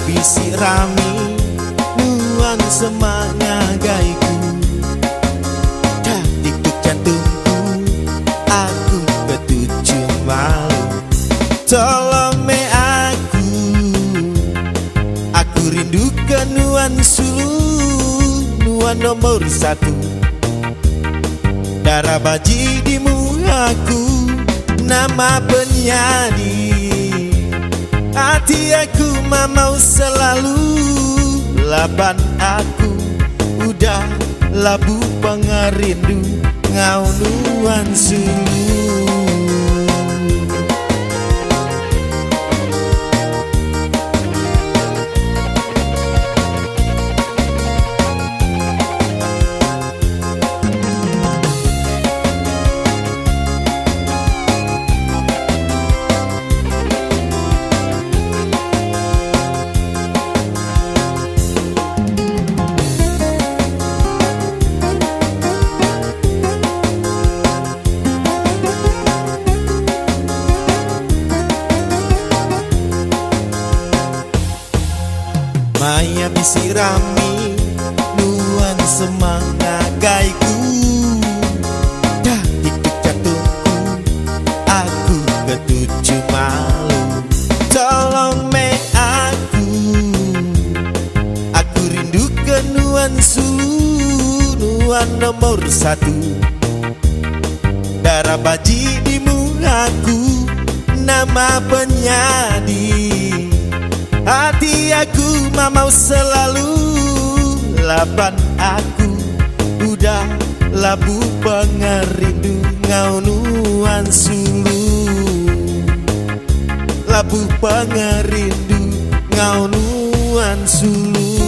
bisi rami nuan semangat gaiku dah ikut jantungku aku betuju malu tolong me aku rindukan nuan sulu nuan nomor satu darah baji di mukaku nama penyanyi hati aku mau selalu laban aku udah labu pengerindu ngau nuan sulu. Maya bisi rami nuan semangat gaiku dah ikut jantungku aku ketujuh malu tolong me aku rindukan nuan sulu nuan nomor satu darah baji di mukaku nama penyanyi hati aku mau selalu laban aku udah labu pengerindu ngau nuan sulu labu pengerindu ngau nuan sulu.